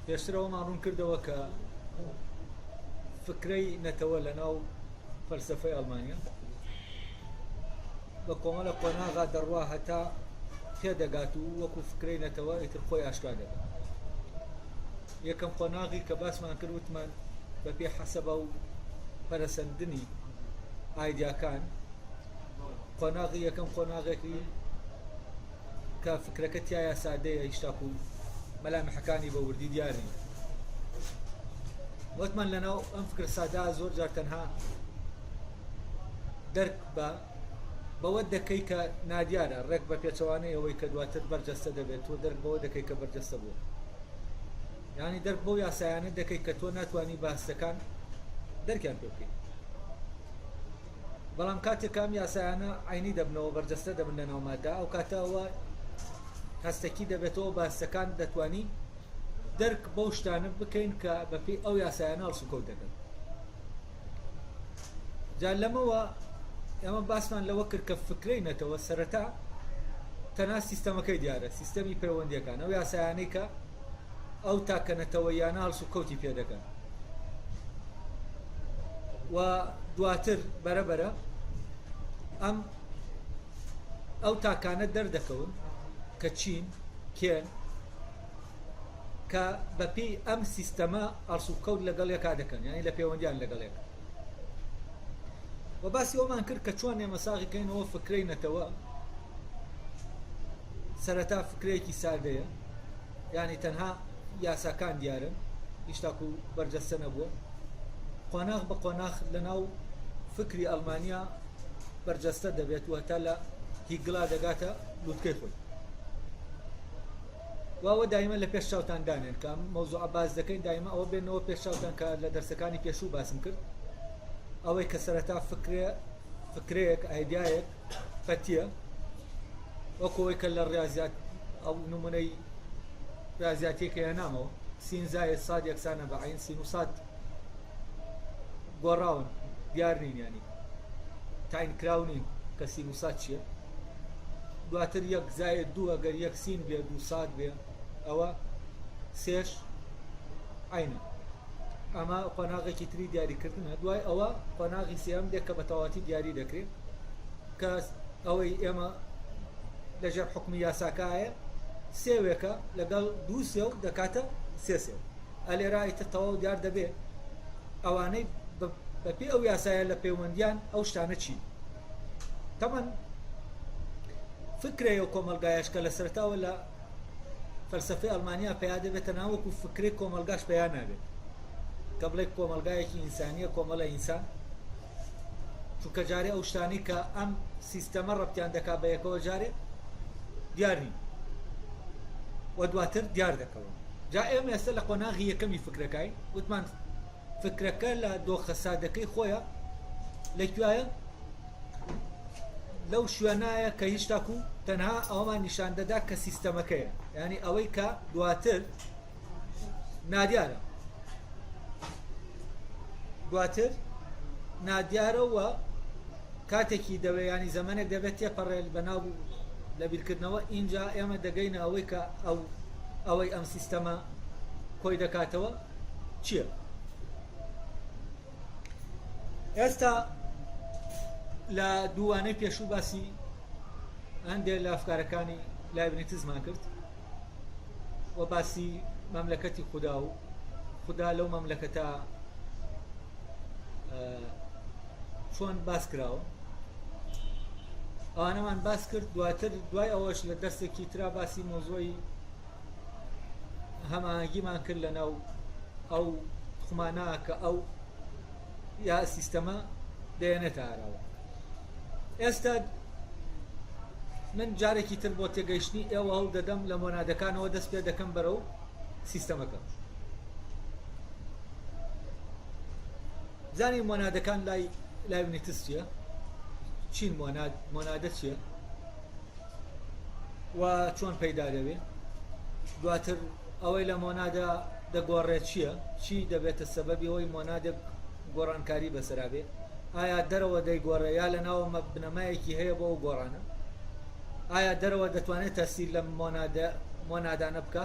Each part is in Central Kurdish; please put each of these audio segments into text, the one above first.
پێشترەوەمان ڕوون کردەوە کە فکرەی نەتەوە لە ناو فەلسەفەی ئەڵمانیا بە کۆمەڵە قۆناغا دەڕوا هەتا تێدەگات و وەکو فکرەی نەتەوە ئیتر خۆی ئاشکرا دەکات. یەکەم قۆناغی کە باسمان کرد وتمان بە پێ حەسەبە و پەرەسەندنی ئایدیاکان، قۆناغی یەکەم قۆناغێکی کە فکرەکە تایە سادەیە، هیچ تاکو و مەلامحەکانی بە وردی دیاری. وتمان لەناو ئەم فکر سادا زۆر جار تەنها دەرک بەوە دەکەی کە نادیارە، ڕێک بە پێچەوانەی ئەوەی کە دواتر بەرجەستە دەبێت، تۆ دەرک بەوە دەکەی کە بەرجەستە بووە. یعنی دەرک بەو یاسایانە دەکەی کە تۆ ناتوانی باسەکان دەرکیان پێ بکەیت. بەڵام کاتێک کام یاسایانە عینی دەبنەوە، بەرجەستە دەبن لە ناو ماددا، ئەو کاتەوە هەستەکی دەبێتەوە باسەکان دەتوانی دەرک بەو شتانە بکەین کە بەپێی ئەو یاسایانە هەڵسوکەوت دەکەن. جا لەمەوە ئێمە باسمان لەوە کرد کە فکرەی نەتەوە سەرەتا تەنها سیستەمەکەی دیارە، سیستەمی پەیوەندیەکان، ئەو یاسایانەی کە ئەو تاکە نەتەوەیانە هەڵسوکەوتی پێ دەکەن. و دواتر بەرەبەرە ئەو تاکانە دەردەکەون کە چین کێن کە بەپێی ئەم سیستەمە ئەڵسوکەوت لەگەڵ یەکا دەکەن، یعنی لە پەیوەندیان لەگەڵ یەک. و باسی ئەومان کرد کە چۆن ئێمە ساغیکەینەوە فکرەی نەتەوە سەرەتا فکرەیەکی سادەیە، یعنی تەنها یاساکان دیارن، هیچ تاکو و بەرجەستە نەبووە. قۆناغ بە قۆناغ لەناو فکری ئەڵمانیا بەرجەستە دەبێت و هەتا لە هیگڵا دەگاتە لووتکەی خۆی. واوە دایمە لە پێش چاوتان دانێن کە مەوزوع باز دەکەین، دایمە ئەوە بێنەوە پێش چاوتان کە لە دەرسەکانی پێشوو باسم کرد، ئەوەی کە سەرەتا فکرەیەک ئایدیایەک فەتیە، وەکەوەی کە لە ڕاضیات ئەو نمونەی ڕاضیاتێکە هێنامەوە، سین زایەد ساد یەکسانە بە عین، سین و ساد گۆڕاون دیار نین، ینی تاین کراونین کە سین و ساد چییە. دواتر یەک زایەد دوو ئەگەر یەک سین بێ دوو ساد بێ ئەوە سێش عینە. ئەمە قۆناغێکی تری دیاریکردنە. دوای ئەوە قۆناغی سێم دێک کە بە تەواتی دیاری دەکرێت کە ئەوەی ئێمە لەژێر حکمی یاساکایە سێوێکە لەگەڵ دوو سێو دەکاتە سێ سێو. ئەلێرا ئیتر تەواو دیار دەبێت ئەوانەی بەپێی ئەو یاسایە لە پەیوەندیان ئەو شتانە چی. تەمەن فکرەیە و کۆمەلگایەش کە لە سەرتاوە لە فەلسەفەی ئەڵمانیا پێیا دەبێتە ناوەکو فکرەی کۆمەلگاش پێیان نابێت، کە بڵێ کۆمەلگایەکی ئینسانیە، کۆمەڵە ئینسان، چونکە جارێ ئەو شتانی کە ئەم سیستەمە ڕەبتیان دەکا بە یەکەوە جارێ دیار نین و دواتر دیار دەکەون. جا ئێمە ئێستا لە قۆناغی یەکەمی فکرەکەی وتمان فکرەکە لە دۆخە سادەکەی خۆیە لەکوایە لەو شوێنایە کە هیچ تاکو تەنها ئەومان نیشان دەدا کە سیستەمەکەیە، یعنی ئەوەی کە دواتر نادیارە، دواتر نادیارەوە کاتێکی دەوێت، ینی زەمانێک دەبێت تێپەڕێت بەناو لە بیرکردنەوە. اینجا ئێمە دەگەینە ئەوەی کە ئەوەی ئەم سیستەمە کۆی دەکاتەوە چییە. ئێستا لە دووانەی پێشوو باسی هەندێک لە ئەفکارەکانی لایبنیتزمان کرد و باسی مەملەکەتی خودا و خودا لەو مەملەکەتە چۆن باس کراوە، ئەوانەمان باس کرد. دواتر دوای ئەوەش لە دەرسێکی ترا باسی مۆزۆی هەماهەنگیمان کرد لەناو ئەو خومانە کە ئەو یا سیستەمە دەیەنێتە ئاراوە. ئێستا من جارێکی تر بۆ تێگەیشتنی ئێوە هەوڵ دەدەم لە مۆنادەکانەوە دەست پێ دەکەم بەرەو سیستەمەکە. زانی مۆنادەکان لای لایبنیتز چییە؟ چین مۆنادە چییە و چۆن پەیدا دەبێت؟ دواتر ئەوەی لە مۆنادە دەگۆڕێت چییە؟ چی دەبێتە سەبەبی ئەوەی مۆنادێک گۆڕانکاری بەسەرابێت؟ ئایا دەرەوە دەیگۆڕێ یا لە ناوە بنەمایەکی هەیە بۆ ئەو گۆڕانە؟ ئایا دەرەوە دەتوانێت تەسیر لە مۆنادانە بکە؟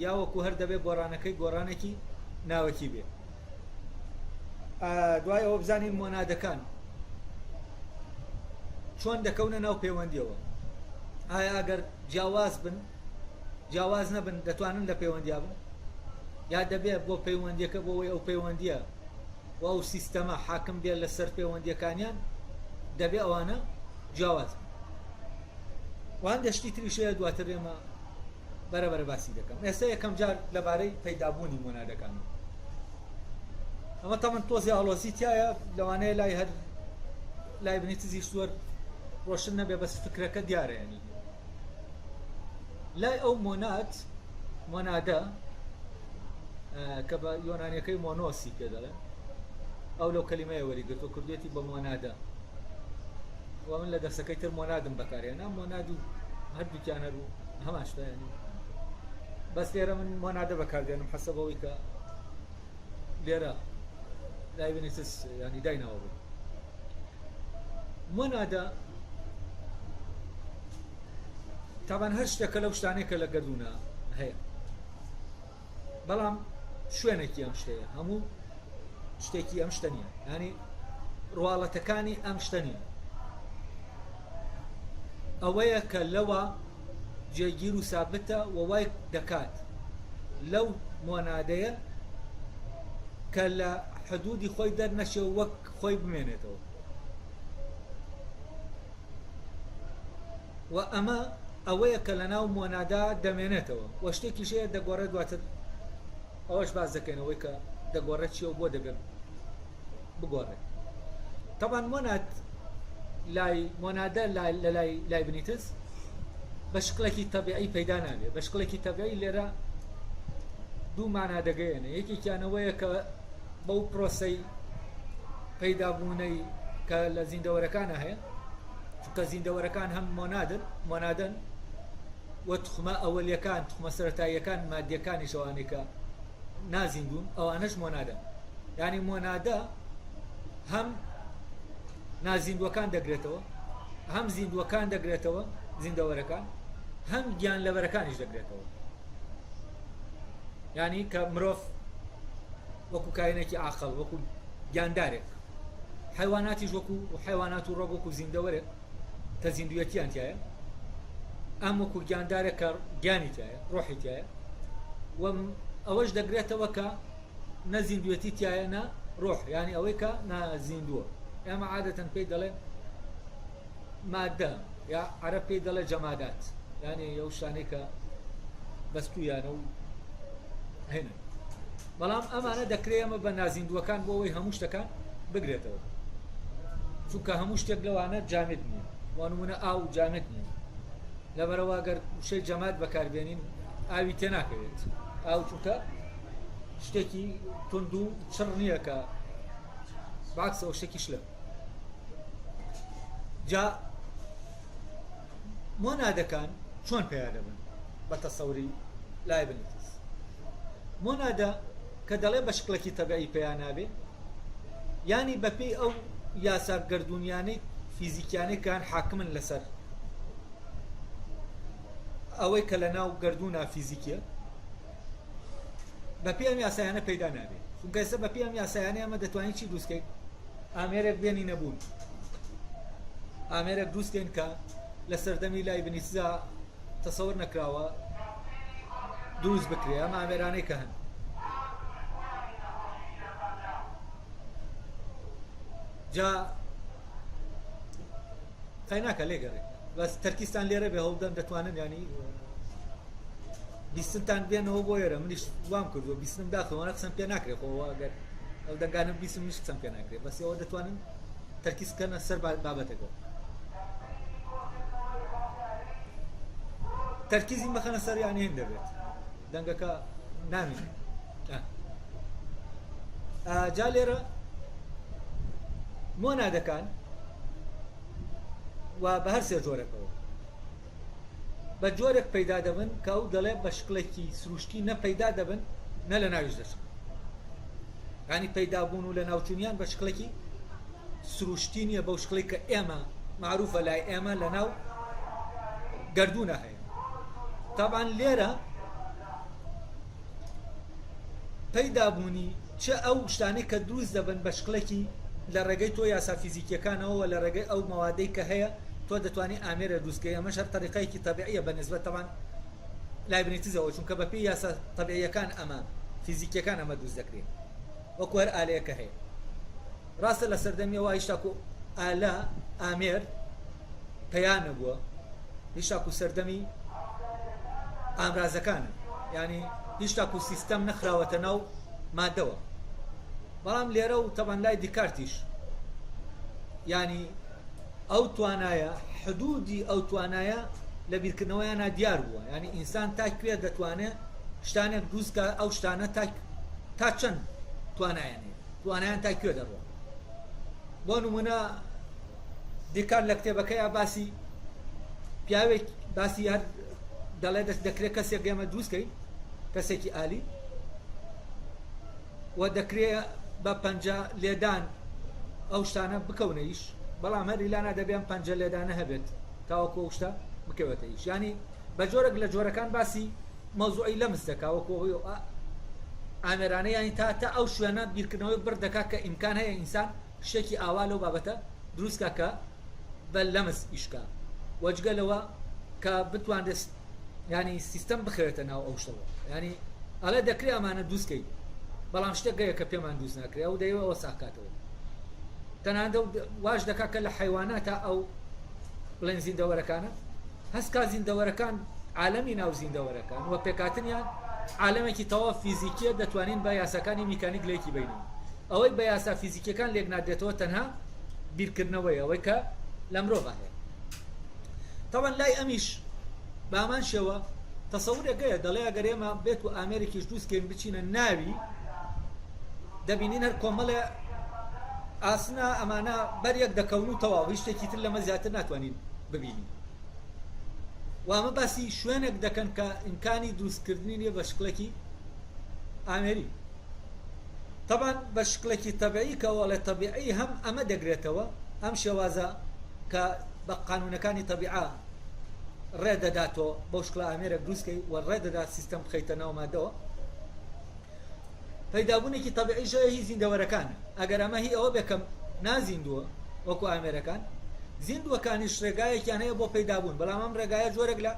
یا وەکو هەر دەبێت گۆڕانەکەی گۆڕانێکی ناوەکی بێ. دوای ئەوە بزانین مۆنادەکان چۆن دەکەونە ناو پەیوەندیەوە. ئایا ئەگەر جیاواز نەبن دەتوانن لە پەیوەندیا بن، یا دەبێت بۆ پەیوەندیەکە بۆەوەی ئەو پەیوەندیە و ئەو سیستەمە حاکم بێت لەسەر پەیوەندیەکانیان دەبێت ئەوانە جیاواز بن. وان دەشتی تریشەیە دواتر ئێمە بەرەبەر باسی دەکەم. ئێستا یەکەم جار لەبارەی پەیدابوونی مۆنادەکان. ئەمە تەمەن تۆزی ئاڵۆزیتیایە لەوانەیە لای هەر لای بنیتزی سوەر ڕۆشن نەبێ بەس فکرەکە دیارە. ینی لای ئەو مۆنادە کە بە یۆنانیەکەی مۆنۆسی پێ دەڵێن، ئەو لەو کەلیمەیە وەریگرتووە کردوێتی بە مۆنادە. و من لە دەسەکەی تر مۆنادم بەکارهێنا، مۆناد و هەردووکیان هەر و هەمان شتە. ینی بەس لێرە من مۆنادە بەکاردێنم حەسەبەوەی کە لێرە لای بنیتس ینی دایناوە بوو. مۆنادە تابان هەر شتێکە لەو شتانێکە لە گەردوونە هەیە، بەڵام شوێنێکی ئەم شتەیە، هەموو شتێکی ئەم شتە نیە، ینی ڕواڵەتەکانی ئەم شتە نیە. ئەوەیە کە لەوە جێگیر و سابتە و وای دەکات لەو مۆنادەیە کە لە حدودی خۆی دەرنەچێ و وەک خۆی بمێنێتەوە. و ئەمە ئەوەیە کە لە ناو مۆنادا دەمێنێتەوە و شتێکیشەیە دەگۆڕێت دواتر ئەوەش باز دەکەینەوەی کە دەگۆڕێت چیە و بۆ دەبێت بگۆڕێت. تەبان مۆنادە لای بنیتس بە شکلێکی تەبیعی پەیدا نابێت. بە شکلێکی تەبیعی لێرە دوو مانا دەگەیەنە. یەکێکیانەوەیە کە بەو پرۆسەی پەیدابوونەی کە لە زیندەوەرەکانە هەیە، چونکە زیندەوەرەکان هەم مۆنادن و توخمە ئەوەلیەکان، توخمە سەرەتاییەکان مادیەکانی شەوانی کە نازیندون ئەوانەش مۆنادن. ینی مۆنادە هەم نازیندوەکان دەگرێتەوە، هەم زیندوەکان دەگرێتەوە زیندەوەرەکان، هەم گیان لەبەرەکانیش دەگرێتەوە. ینی کە مرۆڤ وەکو کاینێکی عاقڵ، وەکو گیاندارێک، حیواناتیش وەکو حیوانات و ڕۆک وەکو زیندەوەرێک کە زیندویەتیان تایە، ئەم وەکو گیاندارێک کە گیانی تایە، ڕۆحی تایە، و ئەوەش دەگرێتەوە کە نە زیندویەتی تایە نە ڕۆح، ینی ئەوەی کە نازیندووە. ئێمە عادەتەن پێی دەڵێن مادە، یا عەرەب پێی دەڵێ جەمادات، ینی ئەو شتانەی کە بەستوویانە و هێنن. بەڵام ئەمانە دەکرێت ئەمە بە نازیندوەکان بۆ ئەوەی هەموو شتەکان بگرێتەوە، چونکە هەموو شتێک لەوانە جامد نییە، وانمونە ئاو جامد نییە. لەبەرەوە ئەگەر شەی جەماد بەکاربێنین ئاوی تێ ناکەوێت. ئاو چونکە شتێکی تند و چڕ نییە کە بەعکسەوە شتێکی شلە. جا مۆنادەکان چۆن پێیا دەبن بە تەسەوری لای بنیتس؟ مۆنادە کە دەڵێ بە شکلێکی تەبیعی پێیا نابێ، ینی بەپێی ئەو یاسا گەردوونیانەی فیزیکیانەی کان حاکمن لەسەر ئەوەی کە لە ناو گەردوونە فیزیکیە، بەپێی ئەم یاسایانە پەیدا نابێت. چونکە ئێستا بەپێی ئەم یاسایانە ئەمە دەتوانین چی دروستکەین؟ ئامێرێک بێنی نەبوون، ئامێرێک دروستکەین کە لە سەردەمی لای بنیتزا تەسەور نەکراوە دروست بکرێ. ئەم ئامێرانەی کە هەن جا خەیناکە لێگەڕێ، بەس تەرکیستان لێرە بێ هەوڵدەن دەتوانن ینی بیستتان بێنەوە بۆ ئێرە. منیش وام کردووە بیستم داخەوەنە قسەم پێ ناکرێت، خۆ ئەگەر ئەو دەنگانم بیستم نیش قسەم پێ ناکرێت، بەس ئەوە دەتوانن تەرکیزکەنە سەر بابەتەکە، تەرکیزی بخەنە سەر یانی هێن دەبێت دەنگەکە نامێنێت. جا لێرە مۆنادەکان و بە هەر سێ جۆرێکەوە بە جۆرێک پەیدا دەبن کە ئەو دەڵێ بە شکلێکی سروشتی نە پەیدا دەبن نە لە ناویش دەچن. ینی پەیدا بوون و لە ناوچوونیان بە شکلێکی سروشتی نییە، بەو شکڵی کە ئێمە معروفە لای ئێمە لە ناو گەردوونە هەیە. تابان لێرە پەیدابوونی چه ئەو شتانەی کە دروست دەبن بە شکڵێکی لە ڕێگەی تۆ یاسا فیزیکیەکانەوە لە ڕێگەی ئەو مەوادەی کە هەیە تۆ دەتوانێت ئامێرە دروستکەی ئەمەش هەر تەریقەیەکی تەبیعیە بەنسبەت تەوان لایبنیتیزەوە چونکە بەپێی یاسا تەبیعیەکان ئەمە فیزیکیەکان ئەمە دروست دەکرێت وەکو هەر ئالەیەکە هەیە ڕاستە لە سەردەمیەوە هیچتاکو ئالە ئامێر پەیان نەبووە هیچتاکو سەردەمی ئامرازەکانە ینی هیچتاکو سیستەم نەخراوەتە ناو مادەوە بەڵام لێرە و تەبان لای دیکارتیش ینی ئەو توانایە حدودی ئەو توانایە لە بیرکردنەوەیانە دیار بووە ینی ئینسان تاکوێ دەتوانێت شتانێک دروستکە ئەو شتانە تا چەند توانایانێ توانایان تاکوێ دەڕوە بۆ نمونە دیکار لە کتێبەکەیە باسی پیاوێک باسی هەر دەڵێ دەکرێت کەسێک گەمە دروستکەی کەسێکی ئالی و دەکرێت بە پەنجە لێدان ئەو شتانە بکەونەیش بەڵام هەر ئیلانا دەبێن پەنجە لێدانە هەبێت تاوەکو ئەو شتە بکەوێتە ئیش ینی بە جۆرێک لە جۆرەکان باسی مەوزوعی لەمس دەکا وەکو ئامێرانە ینی تا ئەو شوێنە بیرکردنەوەی بردەکا کە ئیمکان هەیە ئینسان شتێکی ئاوا لەو بابەتە دروستکە کە بە لەمس ئیشکا وەجگەلەوە کە بتوانێت ینی سیستەم بخرێتە ناو ئەو شتەوە ینی ئەڵێ دەکرێت ئەمانە دروستکەی بەڵام شتێک گەیە کە پێمان دروست ناکرێت ئەو دەیەوە ساکاتەوە تەنانەت واش دەکا کە لە حیواناتە ئەو بڵێن زیندەوەرەکانە هەستکا زیندەوەرەکان عالەمی ناو زیندەوەرەکان وە پێکاتنیان عالەمێکی تەواو فیزیکیە دەتوانین بە یاساکانی میکانیک لێکی بینەوە ئەوەی بە یاسا فیزیکیەکان لێک نادێتەوە تەنها بیرکردنەوەی ئەوەی کە لە مرۆڤ هەیە تەوان لای ئەمیش بامان شەوە تەسەورێکەیە دەڵێ ئەگەر ئێمە بێت و ئامێرێکیش دروستکەین بچینە ناوی دەبینین هەر کۆمەڵێ ئاسنا ئەمانە بەریەک دەکەون و تەواو هیچ شتێکی تر لەمە زیاتر ناتوانین ببینین و ئەمە باسی شوێنێک دەکەن کە ئیمکانی دروستکردنی نیە بە شکلێکی ئامێری طبعا بە شکلێکی تەبیعی کەەوە لە تەبیعی هەم ئەمە دەگرێتەوە ئەم شێوازە کە بە قانونەکانی تەبیعا ڕێدەداتەوە بەو شکڵە ئامێرە دروستکەی و ڕێدەدات سیستەم بخەیتە ناو مادەوە پەیدابوونێکی تەبیعی ژەیە هی زیندەوەرەکانە ئەگەر ئەمە هی ئەوە بێکەم نازیندووە وەکو ئامێرەکان زیندوەکانیش ڕێگایەکیان هەیە بۆ پەیدابوون بەڵام ئەم ڕێگایە جۆرێک لە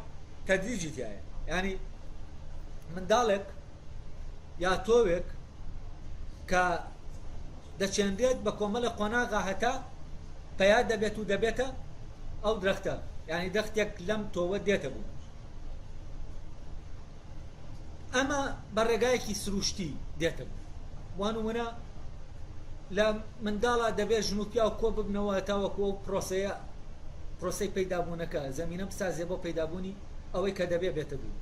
تەدریجی تایە ینی منداڵێک یا تۆوێک کە دەچێندێت بە کۆمەڵە قۆناغا هەتا پەیا دەبێت و دەبێتە ئەو درەختە ینی دەختێک لەم تۆوە دێتە بوو ئەمە بە ڕێگایەکی سروشتی دێتە بوو وانومونە لە منداڵە دەبێت ژن و پیا و کۆ ببنەوە تاوەکو ئەو پرۆسەی پەیدابوونەکە زەمینە بسازێ بۆ پەیدابوونی ئەوەی کە دەبێت بێتە بوو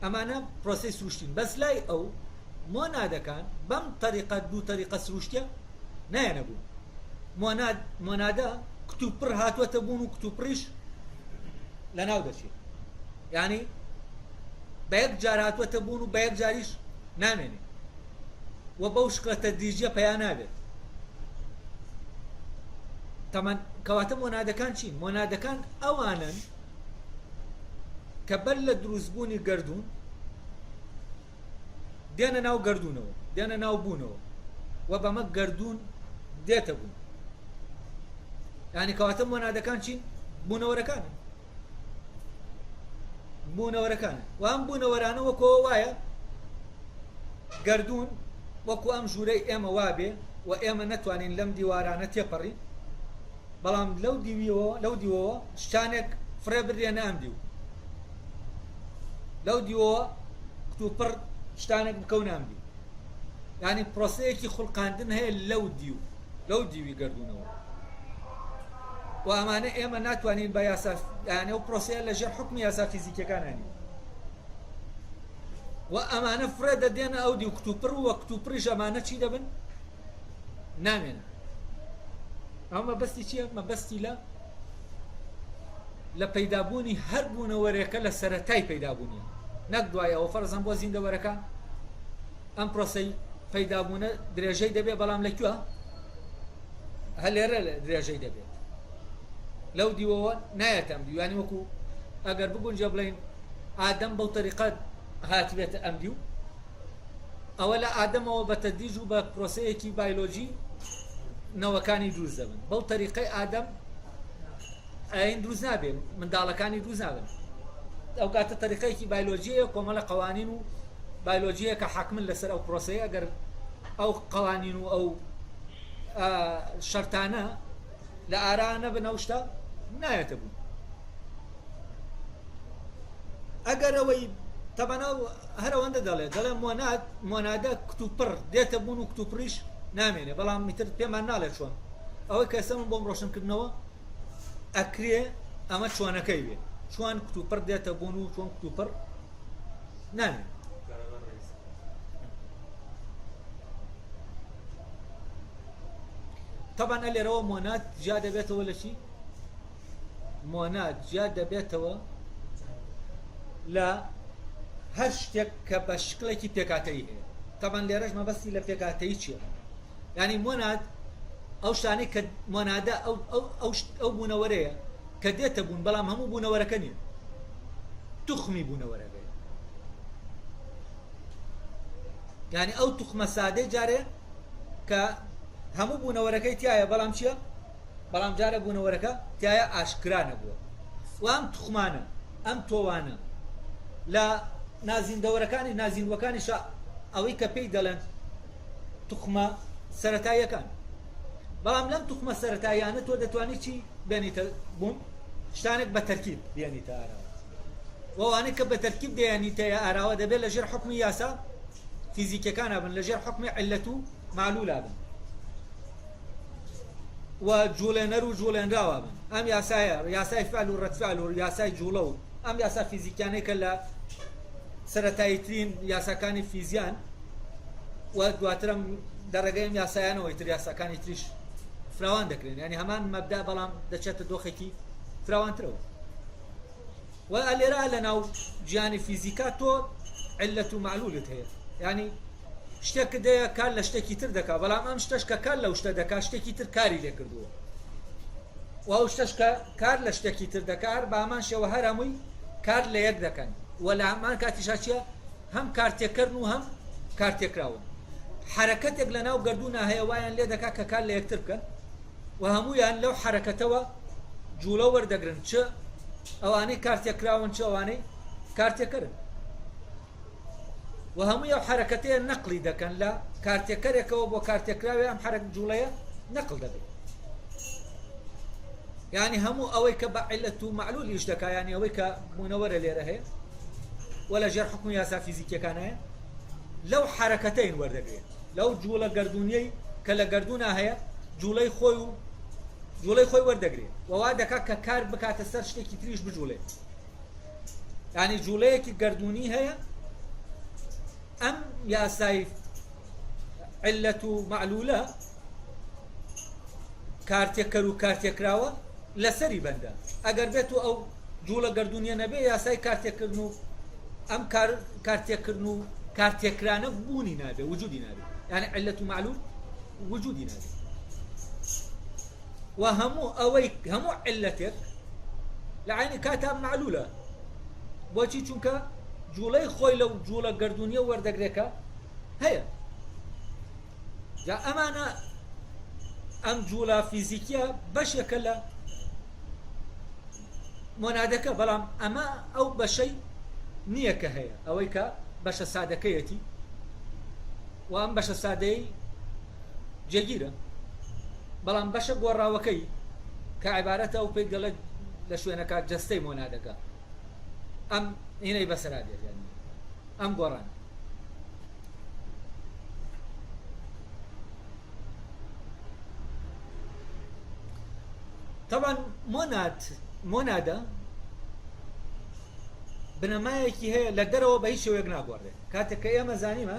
ئەمانە پرۆسەی سروشتین بەس لای ئەو مۆنادەکان بەم طریقە دوو طریقە سروشتیە نایەنە بوو مۆنادە کتوپڕ هاتووەتە بوون و کتوپڕیش لە ناو دەچێت یعنی بە یەک جار هاتووەتە بوون و بە یەک جاریش نامێنێت و بەو شکڵە تەدریجیە پەیان نابێت تەمان کەواتە مۆنادەکان چین مۆنادەکان ئەوانن کە بەر لە دروستبوونی گەردوون دێنە ناو گەردوونەوە دێنە ناو بوونەوە و بەمە گەردوون دێتە بوون ینی کەواتە مۆنادەکان چین بوونەوەرەکانن و ئەم بوونەوەرانە وەکەوە وایە گەردوون وەکو ئەم ژوورەی ئێمە وابێ و ئێمە نەتوانین لەم دیوارانە تێپەڕین بەڵام لەو دیوەوە شتانێک فرێ بڕێنە ئەم دیو لەو دیوەوە کتوپڕ شتانێک بکەونە ئەم دیو ینی پرۆسەیەکی خوڵقاندن هەیە لەو دیوی گەردوونەوە و ئەمانە ئێمە ناتوانین بە یاسا یانە و پرۆسەیە لەژێر حکمی یاسا فیزیکیەکانانی و ئەمانە فرێ دەدێنە ئەو دیو کتوپڕ و کتوپڕیش ئەمانە چی دەبن نامێنە ئەمە مەبەستی چییە مەبەستی لە پەیدابوونی هەر بوونەوەرێکە لە سەرەتای پەیدابوونیە نەک دوایەوە فەرزەن بۆ زیندەوەرەکان ئەم پرۆسەی پەیدابوونە درێژەی دەبێت بەڵام لەکوێ هەلێرە درێژەی دەبێت لەو دیوەوە نایەت ئەم دیو ینی وەکو ئەگەر بگونجە بڵین ئادەم بەو تەریقە هاتبێتە ئەم دیو ئەوە لە ئادەمەوە بە تەدریج و بە پرۆسەیەکی بایۆلۆجی نەوەکانی دروست دەبن بەو تەریقەی ئادەم ئاین دروست نابێ منداڵەکانی دروست نابن ئەو کاتە تەریقەیەکی بایۆلۆجیەیە کۆمەڵە قەوانین و بایۆلۆجیە کە حاکمن لەسەر ئەو پرۆسەیە ئەگەر ئەو قەوانین و ئەو شەرتانە لە ئارا نەبن ئەو شتە نایەتە بوون ئەگەر ئەوەی تەبەنە هەرەوەندە دەڵێ مۆنادە کتوپڕ دێتە بوون و کتوپڕیش نامێنێ بەڵام میتر پێمان ناڵێت چۆن ئەوەی کەسە من بۆم ڕۆشنکردنەوە ئەکرێ ئەمە چۆنەکەی بێ چۆن کتوپڕ دێتە بوون و چۆن کتوپڕ نامێن طبعا لێرەوە مۆناد جیا دەبێتەوە لە چی؟ مۆناد جیا دەبێتەوە لە هەر شتێک کە بە شکڵێکی پێکاتەیی هەیە طبعا لێرەش مەبەستی لە پێکاتەیی چییە؟ یعنی مۆناد ئەو شتانەی کە مۆنادە ئەو بوونەوەرەیە کە دێتە بوون بەڵام هەموو بوونەوەرەکە نییە توخمی بوونەوەرەکەی یعنی ئەو توخمە سادەی جارێ کە هەموو بوونەوەرەکەی تایە بەڵام چییە؟ بەڵام جارە بوونەوەرەکە تایە ئاشکرا نەبووە و ئەم توخمانە ئەم تۆوانە لە نازیندەوەرەکانی نازیندوەکانیش ئەوەی کە پێی دەڵێن توخمە سەرەتاییەکان بەڵام لەم توخمە سەرەتاییانە تۆ دەتوانیت چی بێنیتە بوون شتانێک بە تەرکیب بێنیتە ئاراوە وەوانەی کە بە تەرکیب دێنیتە ئاراوە دەبێت لەژێر حوکمی یاسا فیزیکیەکانە بن لەژێر حوکمی عیلەت و معلوولە بن و جوڵێنەر و جوڵێنراوە بن ئەم یاسایە یاسای فعل و ڕەتفعل و یاسای جوڵە و ئەم یاسا فیزیکیانەی کە لە سەرەتاییترین یاساکانی فیزیان و دواترم دەڕێگەی یاسایانەوەی تر یاساکانی تریش فراوان دەکرێن ینی هەمان مەبدا بەڵام دەچێتە دۆخێکی فراوانترەوە و ئەلێرا لە ناو گیانی فیزیکا تۆ عیلەت و معلولت هەیە ینی شتێک دەیە کار لە شتێکی تر دەکا بەڵام ئەم شتەش کە کار لەو شتە دەکا شتێکی تر کاری لێ کردووە و ئەو شتەش کە کار لە شتێکی تر دەکار بە هەمان شێوە هەر هەمووی کار لە یەک دەکەن و لە هەمان کاتیشا چییە هەم کارتێککردن و هەم کارتێکراون حرەکەتێک لە ناو گەردوونە هەیە وایان لێ دەکا کە کار لە یەکتر بکەن و هەموویان لەو حرەکەتەوە جوڵە وەردەگرن چ ئەوانەی کارتێکراون چ ئەوانەی کارتێکردن و هەمووی ئەو حرەکەتەیە نەقلی دەکەن لە کارتێکەرێکەوە بۆ کارتێکراوی ئەم حرەک جوڵەیە نەقل دەبێت یعنی هەموو ئەوەی کە بە عیلەت و معلولیش دەکا یعنی ئەوەی کە بوونەوەرە لێرە هەیە و لە ژێر حوکمی یاسا فیزیکیەکانەیە لەو حرەکەتەین وەردەگرێت لەو جوڵە گەردونیەی کە لە گەردوونە هەیە جوڵەی خۆی وەردەگرێت وەوا دەکات کە کار بکاتە سەر شتێکی تریش بجوڵێت یعنی جوڵەیەکی گەردونی هەیە ئەم یاسای عیلەت و معلولە کارتێکەر و کارتێکراوە لەسەری بەندە ئەگەر بێت و ئەو جوڵە گەردونیە نەبێ یاسای کارتێکردن و ئەم کارتێکردن و کارتێکرانە بوونی نابێ وجودی نابێ یعنی عیلەت و معلول وجودی نابێ و هەموو عیلەتێک لە عینی کاتا معلولە بۆچی چونکە جوڵەی خۆی لەو جوڵە گەردونیە وەردەگرێکە هەیە جا ئەمانە ئەم جوڵە فیزیکیە بەشێکە لە مۆنادەکە بەڵام ئەمە ئەو بەشەی نییە کە هەیە ئەوەی کە بەشە سادەکەیەتی و ئەم بەشە سادەی جێگیرە بەڵام بەشە گۆڕاوەکەی کە عیبارەتە ئەو پێی دەڵێت لە شوێنەکە جەستەی مۆنادەکە ئەم هینەی بەسەرا دێت ئەم گۆڕان طبعا مۆنادە بنەمایەکی هەیە لە دەرەوە بە هیچ شێوەیەک ناگۆڕێت کاتێک کە ئێمە زانیمە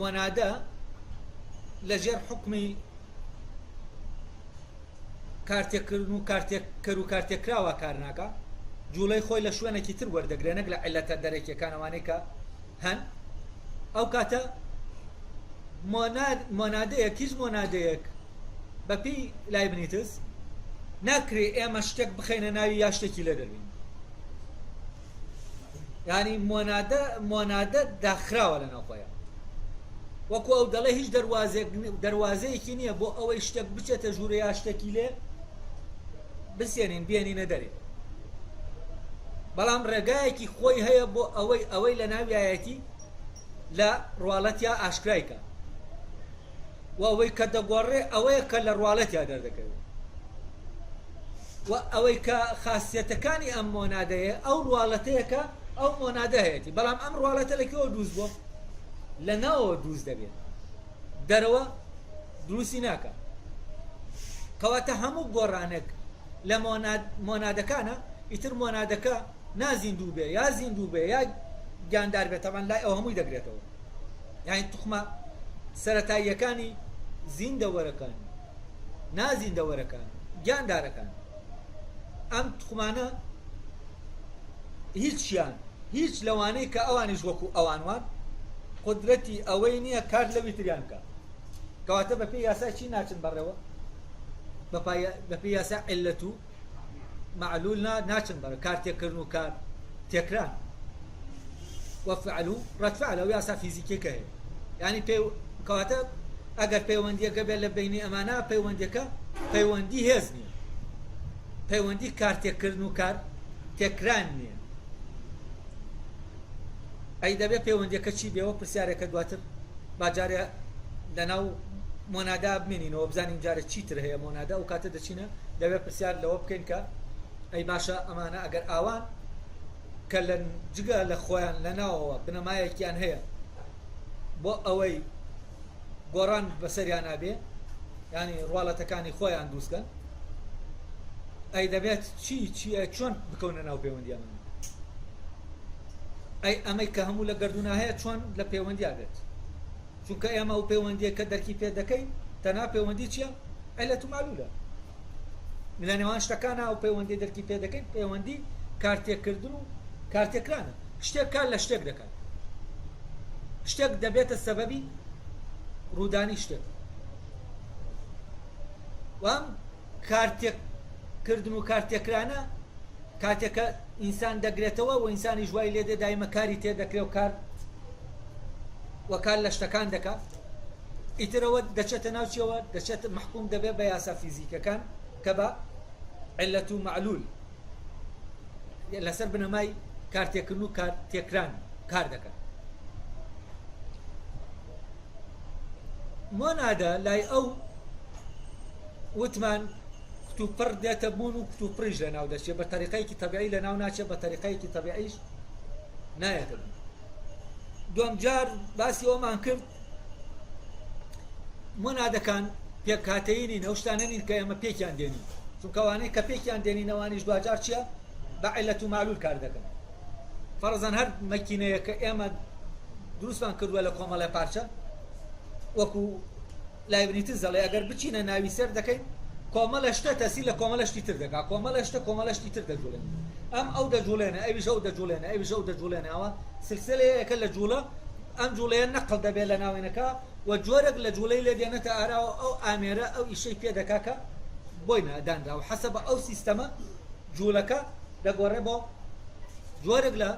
مۆنادە لە ژێر حوکمی کارتێکردن و کارتێککەر و کارتێکراوە کار ناکە جوڵەی خۆی لە شوێنێکی تر وەردەگرێت نەک لە عیلەتە دەرەکیەکانەوانەی کە هەن ئەو کاتە مۆنادەیەک هیچ مۆنادەیەک بەپی لایبنیتس ناکرێ ئێمە شتێک بخەینە ناوی یا شتێکی لە دەروین يعني مۆنادە داخراوە لە ناوخۆیان وەکو ئەو دەڵێ هیچ دەواازەیەکی نییە بۆ ئەوەی شتێک بچێتە ژوورە یا شتێکی لێ بسێنین بێنینە دەرێ بەڵام ڕێگایەکی خۆی هەیە بۆ ئەوەی لە ناویایەتی لە ڕواڵەتیا ئاشکرایکە و ئەوەی کە دەگۆڕێ ئەوەیە کە لە ڕواڵەتیا دەردەکەوێت و ئەوەی کە خاصیەتەکانی ئەم مۆنادەیە ئەو ڕواڵەتەیەکە ئەو مۆنادە هەیەی بەڵام ئەم ڕواڵەتە لەکەوە دروست بۆ لە ناوەوە دروست دەبێت دەرەوە دروستی ناکە کەواتە هەموو گۆڕانێک لە مۆنادەکانە ئیتر مۆنادەکە نازیندوو بێ یا زیندوو بێ یا گیاندار بێت تەمان لای ئەو هەمووی دەگرێتەوە یعنی توخمە سەرەتاییەکانی زیندەوەرەکانی نازیندەوەرەکان گیاندارەکان ئەم توخمانە هیچ لەوانەی کە ئەوانیش وەکو ئەوانوان قدرەتی ئەوەی نییە کار لەوی تریان کە کەواتە بە پێی یاسای چی ناچن بەڕێوە بە پێی یاسا عیلەت و معلول ناچن بەڕێ کار تێکردن و کار تێکران وەفعل و ڕەتفعل ئەو یاسا فیزیکیەکە هەیە یعنی کەواتە ئەگەر پەیوەندیەکە بێت لە بینی ئەمانە پەیوەندیەکە پەیوەندی هێز نییە پەیوەندی کار تێکردن و کار تێکران نییە ئەی دەبێت پەیوەندیەکە چی بێەوە پرسیارێکە دواتر باجارێ لەناو مۆنادا بمێنینەوە بزانین جارە چیتر هەیە مۆنادا و کاتە دەچینە دەبێت پرسیار لەوە بکەین کە ئەی باشە ئەمانە ئەگەر ئاوان کە لە جگە لە خۆیان لە ناوەوە بنەمایەکیان هەیە بۆ ئەوەی گۆڕان بەسەریان نابێ ینی ڕواڵەتەکانی خۆیان دروستکەن ئەی دەبێت چیە چۆن بکەونە ناو پەیوەندیان ئەی ئەمەی کە هەموو لە گەردونا هەیە چۆن لە پەیوەندیا بێت چونکە ئێمە و پەیوەندیە کە دەرکی پێ دەکەین تەنها پەیوەندی چییە عیلەت و معلولە لە نێوان شتەکانە ئەو پەیوەندی دەرکی پێ دەکەین پەیوەندی کارتێکردن و کارتێکرانە شتێک کار لە شتێک دەکات شتێک دەبێتە سەبەبی ڕوودانی شتێک وام کارتێکردن و کارتێکرانە کاتێکە ئینسان دەگرێتەوە و ئینسانی ژوای لێدێ دایمە کاری تێ دەکرێت و کار لە شتەکان دەکات ئیترەوە دەچێتە ناوچیەوە دەچێت محکوم دەبێت بە یاسا فیزیکەکان کە بە عیلەت و معلول لەسەر بنەمای کارتێکردن و کارتێکران کار دەکات مۆنادە لای ئەو وتمان کتوپڕ دێتە بوون و کتوپڕیش لە ناو دەچێت بە تەریقەیەکی تەبیعی لە ناو ناچێت بە تەریقەیەکی تەبیعیش نایەتە دوام جار باسی ئەومان کرد مۆنادەکان پێکهاتەیی ئەو شتانە نین کە ئێمە پێکیان دێنین چونکە ئەوانەی کە پێکیان دێنینەوانیش دوجار چییە بە عیلەت و معلول کار دەکەن فەرزەن هەر مەکینەیە کە ئێمە دروستمان کردووە لە کۆمەڵە پارچە وەکو لایبنیتر زەڵێ ئەگەر بچینە ناوی سەر دەکەین کۆمەڵە شتە تەسی لە کۆمەڵە شتی تر دەکات کۆمەڵە شتە کۆمەڵە شتی تر دەجوڵێن ئەم ئەو دەجوڵێنە ئەویش ئەو دەجوڵێنە ئەویش ئەو دەجوڵێنە ئەوە سلسلەیەکە لە جوڵە ئەم جوڵەیە نەقڵ دەبێت لە ناوێنەکە و جۆرێک لە جوڵەی لێ دێنێتە ئاراوە ئەو ئامێرە ئەو ئیشەی پێ دەکاکە بۆی نادانرا و حەسەب ئەو سیستەمە جوڵەکە دەگۆڕێ بۆ جۆرێک لە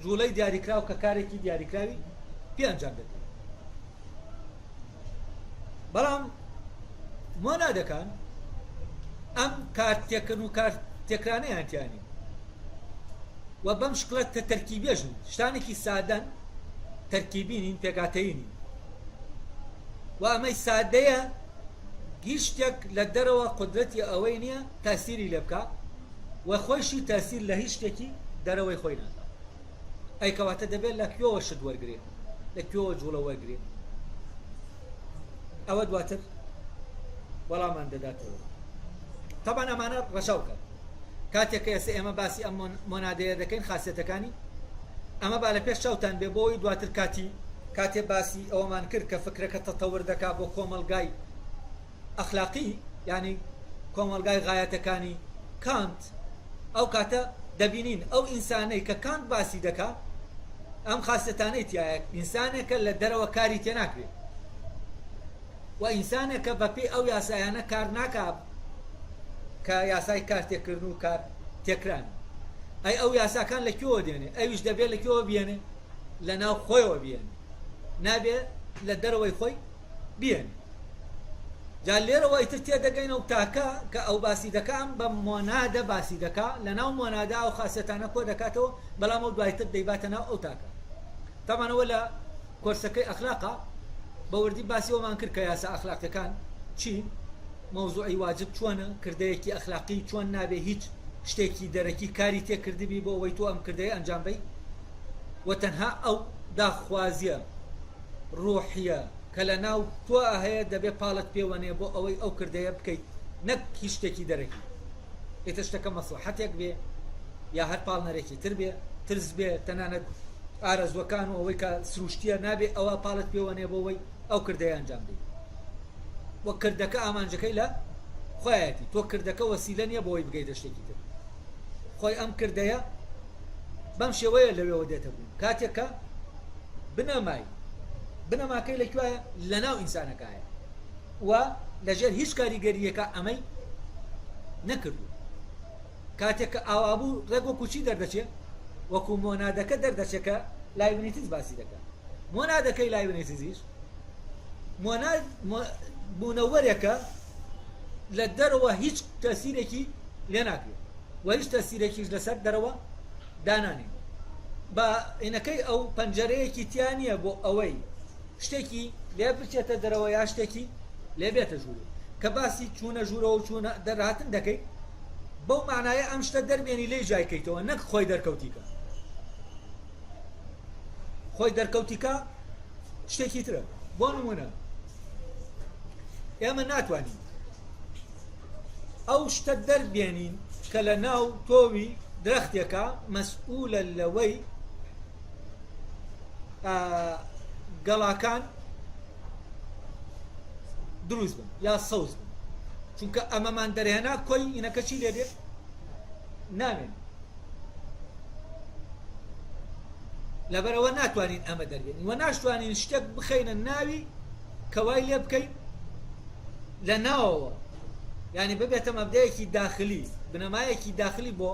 جوڵەی دیاریکراو کە کارێکی دیاریکراوی پێ ئەنجام دەدرێت بەڵام مۆنادەکان ئەم کارتێکردن و کارتێکرانەیان تیانی و بەم شکڵەتە تەرکیبێژن شتانێکی سادەن تەرکیبینین پێکاتەیینین و ئەمەی سادەیە هیچ شتێک لە دەرەوە قدرەتی ئەوەی نییە تاسیری لێ بکات و خۆیشی تاسیر لە هیچ شتێکی دەرەوەی خۆی ناکات ئەی کەواتە دەبێت لە کوێوە شت وەرگێت لە کوێوە جوڵە وەرگێت ئەوە دواتر وەڵامان دەداتەوە طبعا ئەمانە ڕەشاو کرد کاتێککە ئێستا ئێمە باسی ئەم مۆنادەیە دەکەین خاصیەتەکانی ئەمە با لە پێش چاوتان بێ بۆی دواتر کاتێ باسی ئەوەمان کرد کە فکرەکە تەتەور دەکات بۆ کۆمەلگای ئەخلاقی ینی کۆمەلگای غایەتەکانی کانت ئەو کاتە دەبینین ئەو ئینسانەی کە کانت باسی دەکات ئەم خاصیەتانەی تایە ئینسانێکە لە دەرەوە کاری تێ ناکرێت و ئینسانێکە بەپێی ئەو یاسایانە کار ناکات کە یاسای کارتێکردن و کار تێکران ئەی ئەو یاساکان لەکوێوە دێنێ ئەویش دەبێت لەکوێوە بێنێ لە ناو خۆیەوە بێنێ نابێت لە دەرەوەی خۆی بێنێ جا لێرەوە ئیتر تێدەگەینە و تاکە کە ئەو باسی دەکەم بە مۆنادە باسی دەکا لە ناو مۆنادا ئەو خاسەتانە کۆ دەکاتەوە بەڵام ئەو دوایتر دەیباتە ناو ئەو تاکە تامانەوە لە کۆرسەکەی ئەخلاقا بە وردی باسیەوەمان کرد کە یاسا ئەخلاقیەکان چی مەوزوعی واجب چۆنە کردەیەکی ئەخلاقی چۆن نابێ هیچ شتێکی دەرەکی کاری تێکردبی بۆ ئەوەی تۆ ئەم کردەیە ئەنجام بی و تەنها ئەو داخوازیە ڕۆحیە کە لە ناو تۆ هەیە دەبێت پاڵت پێوەنێ بۆ ئەوەی ئەو کردەیە بکەیت نەک هیچ شتێکی دەرەکی ئێتە شتەکە مەسلحەتێک بێ یا هەر پاڵنەرێکی تر بێ ترس بێ تەنانەت ئارەزوەکان و ئەوەی کە سروشتیە نابێ ئەوە پاڵت پێوەنێ بۆ ئەوەی ئەو کردەیە ئەنجام بی وە کردەکە ئامانجەکەی لە خۆیەتی تۆ کردەکە وەسیلە نییە بۆەوەی بگەیتە شتێکی تر خۆی ئەم کردەیە بەم شێوەیە لەوێەوە دێتە بوون کاتێکە بنەماکەی لەکوایە لە ناو ئینسانەکایە و لەژێر هیچ کاریگەریەکە ئەمەی نەکردو کاتێککە ئاوابوو ڕێگۆ کوچی دەردەچێت وەکو مۆنادەکە دەردەچێکە لایبنیتیز باسی دەکات مۆنادەکەی لایبنیتیزیش بوونەوەرێکە لە دەرەوە هیچ تەسیرێکی لێ ناکرێت و هیچ تەسیرێکیش لەسەر دەرەوە دانانێت بە ئینەکەی ئەو پەنجەرەیەکی تیانە بۆ ئەوەی شتێکی لێ بچێتە دەرەوە یا شتێکی لێ بێتە ژوورێ کە باسی چوونە ژوورەوە و چوونە دەرهاتن دەکەیت بەو معنایە ئەم شتە دەربێنی لێ جایکەیتەوە نەک خۆی دەرکەوتیکە خۆی دەرکەوتیکە شتێکی ترە بۆ نمونە ئێمە ناتوانین ئەو شتە دەربێنین کە لە ناو تۆوی درەختێکە مەسئولە لەوەی گەڵاکان دروست بن یا سەوز بن چونکە ئەمەمان دەرهێنا کۆی ئینەکە چی لێ دێت نامێن لەبەرەوە ناتوانین ئەمە دەربێنین و ناشتوانین شتێک بخەینە ناوی کەوای لێ بکەین لە ناوەوە یعنی ببێتە مەبدەیەکی داخلی بنەمایەکی داخلی بۆ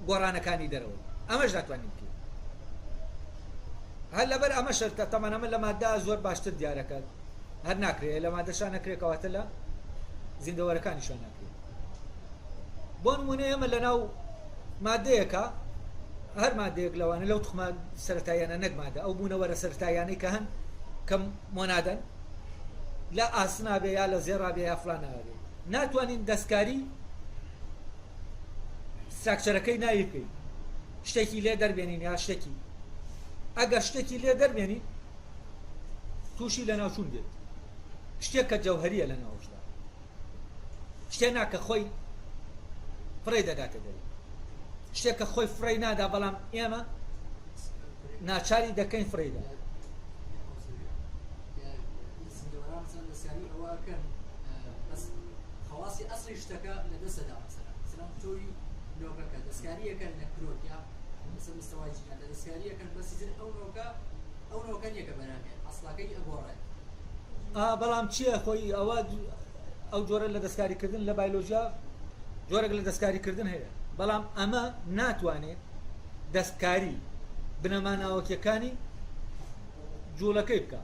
گۆڕانەکانی دەرەوە ئەمەش ناتوانین بکەین هەر لەبەر ئەمە شەرتە تەمان ئەمە لە مادە زۆر باشتر دیارەکات هەر ناکرێت لە مادەشان نەکرێکەوەتە لە زیندەوەرەکانیشان ناکرێت بۆ نمونە ئێمە لە ناو مادەیەکە هەر مادەیەک لەوانە لەو توخمە سەرەتاییانە نەک مادە ئەو بوونەوەرە سەرەتاییانەی کە هەن کەم مۆنادەن لە ئاسنا بێ یا لە زێڕا بێ یا فڵانەوە بێ ناتوانین دەستکاری ستراکچەرەکەی ناوی بکەین شتێکی لێ دەربێنین یا شتێکی ئەگەر شتێکی لێ دەربێنین تووشی لە ناوچوون دێت شتێک کە جەوهەریە لە ناوشدا شتێ ناکە خۆی فڕێ دەداتە دەری شتێک کە خۆی فڕێ نادا بەڵام ئێمە ناچاری دەکەین فڕێدا خواصی ئەسڵی شتەکە لە دەستەدا سلام تۆی نۆکەکە دەستکاریەکەن لە کرۆکیا مثل مستەوای جیهان لە دەستکاریەکەن بەسیزن ئەو نۆکە نیەکە بەرامێن ئەسڵەکەی ئەگۆڕێت بەڵام چییە خۆی ئەوە ئەو جۆرە لە دەستکاریکردن لە بایۆلۆژیا جۆرەك لە دەستکاریکردن هەیە بەڵام ئەمە ناتوانێت دەستکاری بنەماناوەکیەکانی جوڵەکەی بکە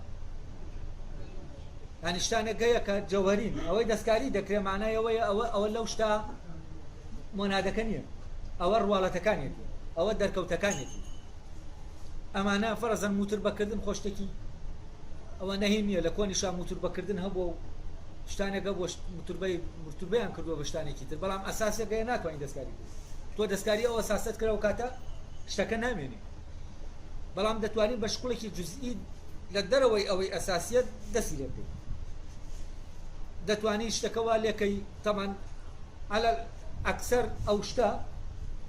یعنی شتانێک هەیە کە جەوهەرین ئەوەی دەستکاری دەکرێت معنایەوەیە ئەوە لەو شتا مۆنادەکە نییە ئەوە ڕواڵەتەکانێتی ئەوە دەرکەوتەکانێتی ئەمانە فەرەزەن موتر بەکردن خۆشتێکی ئەوە نەهێن نییە لە کۆنیشان موتر بەکردن هەبوو شتانێکە بۆ مرتوبەیان کردووە بە شتانێکی تر بەڵام ئەساسێک هەیە ناتوانین دەستکاری تۆ دەستکاری ئەوە ئەساست کراوە کاتە شتەکە نامێنێ بەڵام دەتوانین بە شقڵێکی جزئی لە دەرەوەی ئەوەی ئەساسیەت دەستی لێ بکەیت دەتوانی شتەکەوا لێکەی تەمان على ئەکسەر ئەو شتە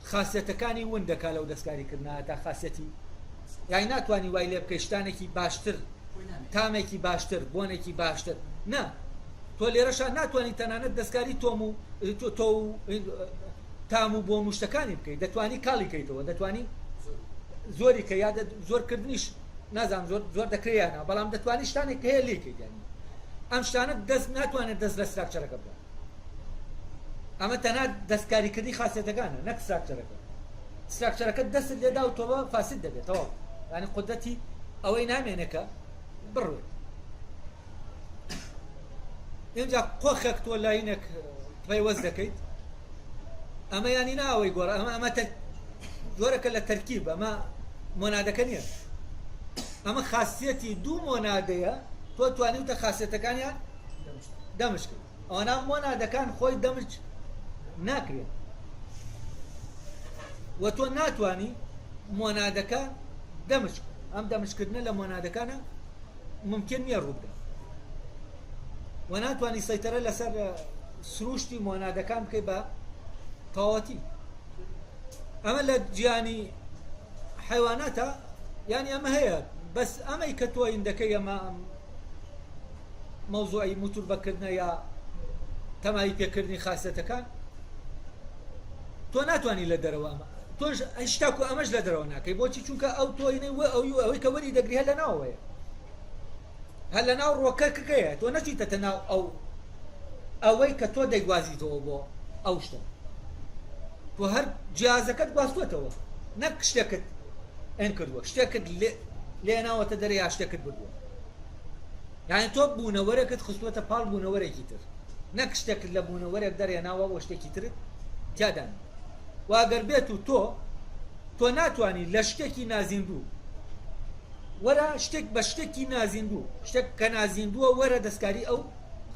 خاصیەتەکانی ون دەکا لەو دەستکاریکردنە تا خاصیەتی یعنی ناتوانی وای لێ بکەی شتانێکی باشتر تامێکی باشتر بۆنێکی باشتر نا تۆ لێرەشان ناتوانانی تەنانەت دەستکاری تۆم و تۆ تام و بۆ مشتەکانی بکەیت دەتوانی کاڵی کەیتەوە دەتوانی زۆری کە یا زۆرکردنیش نازانم زۆر دەکرێیانە بەڵام دەتوانی شتانێک هەیە لێکەیت یانی ئەم شتانە دەست ناتوانێت دەست لە ستراکچەرەکە بکات ئەمە تەنها دەستکاریکردنی خاصیەتەکانە نەک ستراکچەرەکە ستراكشرەکە دەست لێدا و تۆ فاسد دەبێتەوە ینی قودەتی ئەوەی نامێنێکە بڕوێ اینجا قۆخێک تۆ لاینێک پەیوەست دەکەیت ئەمە ینی ناوەی گۆڕ ئەمە جۆرەکە لە تەرکیب ئەمە مۆنادەکە نییە ئەمە خاصیەتی دوو مۆنادەیە تۆ توانیوتە خاصیەتەکانیان دەمج کرد ئەوانە مۆنادەکان خۆی دەمج ناکرێت و تۆ ناتوانی مۆنادەکە دەمج ئەم دەمجکردنە لە مۆنادەکانە ممکن نییە ڕوو بدە و ناتوانی سەیتەرە لەسەر سروشتی مۆنادەکان بکەی بە تەواوەتی ئەمە لە گیانی حیواناتە یانی ئەمە هەیە بەس ئەمەی کە تۆ ئیندەکەی ئەمە مەوزوعی موتور بەکردنە یا تەمای پێکردنی خاصەتەکان تۆ ناتوانی لە دەرەوە ئەمە تۆش هشتاکو ئەمەش لە دەرەوە ناکەی بۆچی چونکە ئەو تۆینەی و ئەوەی کە وەری دەگری هەر لە ناوەیە هەر لە ناو ڕۆکەکەیە تۆ نەچیتەتە ناو ئەوەی کە تۆ دەیگوازیتەوە بۆ ئەو شتە تۆ هەر جیازەکەت گواستوێتەوە نەک شتێکت ئەن کردووە شتێکت لێ ناوەتە دەرە یا شتێکت بردووە یعنی تۆ بوونەوەرێکت خستووەتە پاڵ بوونەوەرێکی تر نەک شتێکت لە بوونەوەرێک دەرێناوە بۆ شتێکی ترت تیادان واگەر بێت و تۆ ناتوانی لە شتێکی نازیندوو وەرە شتێک بە شتێکی نازیندوو شتێک کە نازیندووە وەرە دەستکاری ئەو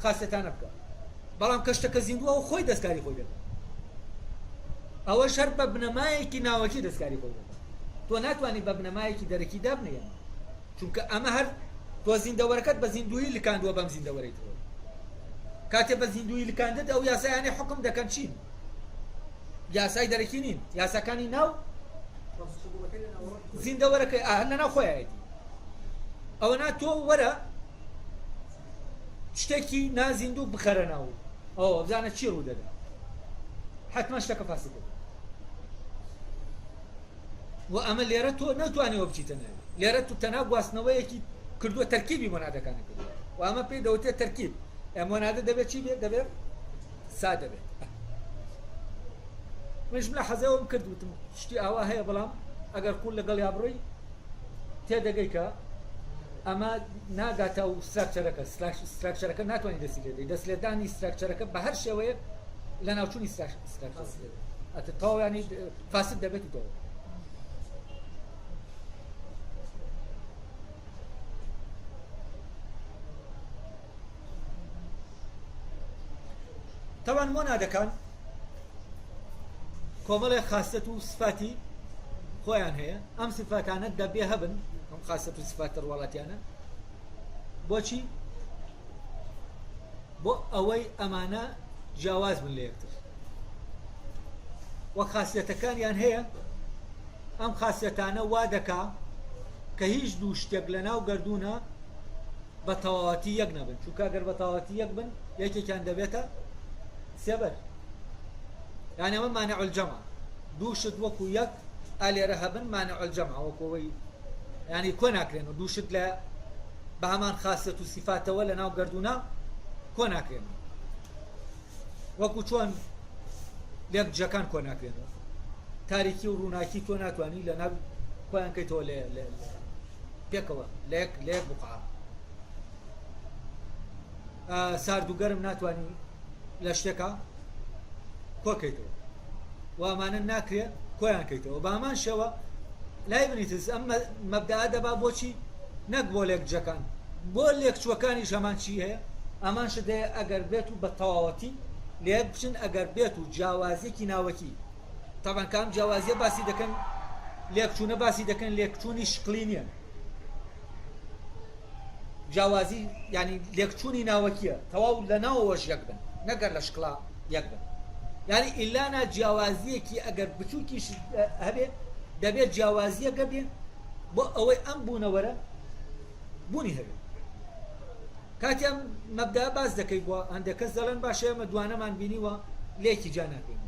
خاصەتانە بکە بەڵام کە شتەکە زیندووە و خۆی دەستکاری خۆی دەکات ئەوە شەر بە بنەمایەکی ناوەکی دەستکاری خۆی دەکات تۆ ناتوانی بە بنەمایەکی دەرەکی دابنێن چونکە ئەمە هەر تۆ زیندەوەرەکەت بە زیندویی لکاندووە بەم زیندەوەرەی تۆ کاتێ بە زیندویی لکاندت ئەو یاسایانی حکم دەکەن چین یاسای دەرەکی نین یاساکانی ناو زیندەوەرەکەی هەر لە ناو خۆیەتی ئەوە نا تۆ وەرە شتێکی نازیندوو بخەرە ناو ئەوە بزانە چی ڕوو دەدا حتما شتەکە فاسد دەبێت و ئەمە لێرە تۆ نەتوانیەوە بچیتە ناوی لێرە تو تەنها گواستنەوەیەکی کردووە تەرکیبی مۆنادەکانی کردووە و ئەمە پێی دەوتێت تەرکیب مۆنادە دەبێت چی بێت دەبێت سا دەبێت منش لە حەزەوەم کردوتم شتی ئاوا هەیە بەڵام ئەگەر قوڵ لەگەڵ یا بڕۆی تێدەگەی کە ئەمە ناگاتە و ستراکچەرەکە ناتوانانی دەستی لێدەی دەست لێدانی ستراکچەرەکە بە هەر شێوەیە لە ناوچوونی ستراکچەر ئەتە تەواوی فاسد دەبێت و دەوە طبعا مۆنادەکان کۆمەڵێ خاصەت و سفاتی خۆیان هەیە ئەم سفاتانە دەبێ هەبن ئەم خاصەت و سفات ڕواڵەتیانە بۆچی بۆ ئەوەی ئەمانە جیاواز بن لە یەکتر وە خاصەتەکانیان هەیە ئەم خاصەتانە وا دەکا کە هیچ دوو شتێک لە ناو گردوونە بە تەواوەتی یەک نەبن چونکە ئەگەر بە تەواوەتی یەک بن یەکێکیان دەبێتە سێبەر يعني ما مانع الجمع دوشت وكو يك آلي رهبن مانع الجمع وكو يعني كون أكرين دوشت لا بهمان خاصة صفات ولا ناو قردونا كون أكرين وكو شون ليك جاكان كون أكرين تاريخي وروناكي توناتواني لنا كون كيتو بيكوا ليك بقعة ساردو قرم ناتواني لاشتكا کۆکەیتەوە و ئەمانە ناکرێ کۆیان کەیتەوە بامان شەوە لای بنیتز ئەم مەبدەئە دەبا بۆچی نەک بۆ لێک جەکان بۆ لێک چوەکانیش هەمان چی هەیە ئەمان شدەیە ئەگەر بێت و بە تەواوەتی لێک بچن ئەگەر بێت و جیاوازیەکی ناوەکی تاوان کام جیاوازیە باسی دەکەن لێکچوونە باسی دەکەن لێکچوونی شقلی نییە جیاوازی ینی لێکچوونی ناوەکیە تەواو لە ناوەوەش یەک بن نەگەر لە شقلا یەک بن يعني إلانا جیاوازیەکی ئەگەر بچووکیش هەبێ دەبێت جیاوازیەکە بێ بۆ ئەوەی ئەم بوونەوەرە بوونی هەبێت کاتی ئەم مەبدەئە باز دەکەی بۆ هەندێک کەس دەڵێن باشە ئێمە دوانەمان بینیوە لێکی جا ناکەین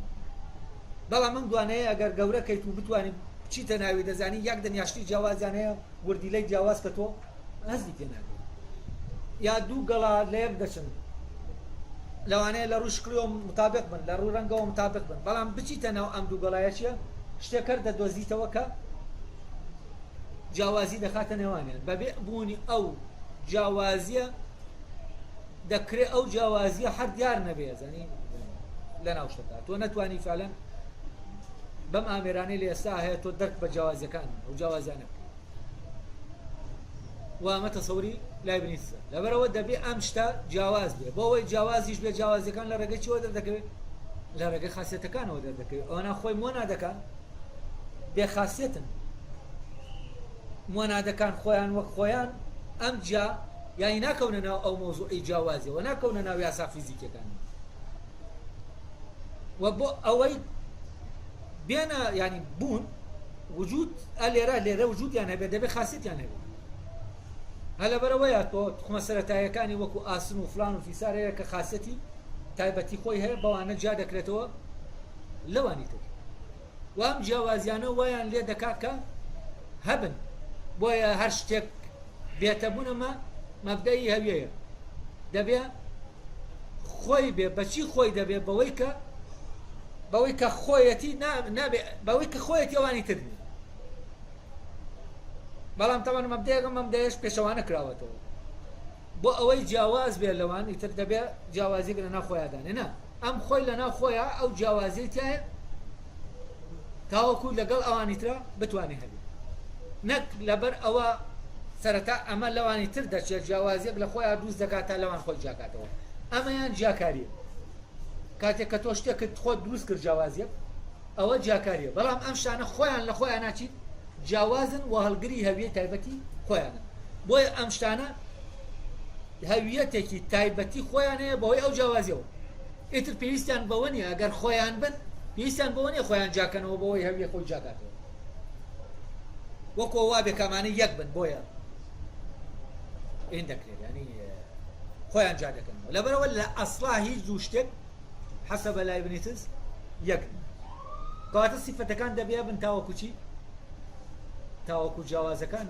بەڵام ئەم دوانەیە ئەگەر گەورەکەیت و بتوانین بچیتە ناوی دەزانی یەک دەنیاشتی جیاوازیان هەیە وردیلەی جیاواز کە تۆ هەزی پێ ناکەی یا دوو گەڵا لە یەک دەچن لەوانەیە لە ڕوو شکلەوە مطابق بن لە ڕوو ڕەنگەوە مطابق بن بەڵام بچیتە ناو ئەم دوو گەڵایە چیە شتێکەر دەدۆزیتەوە کە جیاوازی دەخاتە نێوانیان بەبێ بوونی ئەو جیاوازیە دەکرێت ئەو جیاوازیە هەر دیار نەبێ زانی لە ناو شتەکە تۆ نەتوانی فعلەن بەم ئامێرانەی لە ئێستا هەیە تۆ دەرک بە جیاوازیەکان ئەو جیاوازیانە و ئەمە تەسەوری لای بنیسە لەبەرەوە دەبێ ئەم شتە جیاواز بێ بۆ ئەوەی جیاوازیش بێ جیاوازیەکان لە ڕێگەی چیەوە دەردەکەوێت لە ڕێگەی خاسیەتەکانەوە دەردەکەوێت ئەوانە خۆی مۆنادەکان بێ خاسیەتن مۆنادەکان خۆیان وەک خۆیان ئەم جا یانی ناکەونە ناو ئەو مۆزوعی جیاوازیەوە ناکەونە ناو یاسا فیزیکیەکان و بۆ ئەوەی بێنە ینی بوون وجود لێرە وجودیان هەبێت دەبێت خاسیەتیان هەبێت هە لەبەرەوەیە تۆ تخمە سەرەتاییەکانی وەکو ئاسن و فلان و فیسار هەیە کە خاسیەتی تایبەتی خۆی هەیە بەوانە جا دەکرێتەوە لەوانی تر و ئەم جیاوازیانە وایان لێ دەکات کە هەبن بۆیە هەر شتێک بێتەبوونەمە مەبدەی هەویەیە دەبێ خۆی بێ بەچی خۆی دەبێ بەوەی کە خۆیەتی نابێ بەوەی کە خۆیەتی ئەوانی تر نیە بەڵام تەمان مەبدەیەش پێشەوانە کراوەتەوە بۆ ئەوەی جیاواز بێ لەوان ئیتر دەبێ جیاوازی لە ناو خۆیادانێ نا ئەم خۆی لە ناو خۆیە ئەو جیاوازی تایە تاوەکو لەگەڵ ئەوانی ترە بتوانێ هەبێ نەک لەبەر ئەوە سەرەتا ئەمە لەوانی تر دەچێت جیاوازیەک لە خۆیان دروست دەکات تا لەوان خۆی جاکاتەوە ئەمەیان جیاکاریە کاتێک کە تۆ شتێکت خۆت دروست کرد جیاوازیەک ئەوە جیاکاریە بەڵام ئەم شانە خۆیان لە خۆیان ناچیت جیاوازن و هەڵگری هەویە تایبەتی خۆیانە بۆیە ئەم شتانە هەویەتێکی تایبەتی خۆیان هەیە بەهۆی ئەو جیاوازیەوە ئیتر پێویستیان بەوە نیە ئەگەر خۆیان بن پێویستیان بەوە نیە خۆیان جاکەنەوە بەهۆی هەویە خۆی جاکاتەوە وەکو وا بێ کامانەی یەک بن بۆیە ئین دەکرێت ینی خۆیان جا دەکەنەوە لەبەرەوە لە ئەسڵا هیچ دوو شتێک حەسەبە لای بنیتز یەک کەواتە سیفەتەکان دەبێ بن تاوەکو چی تاوەکو جیاوازەکان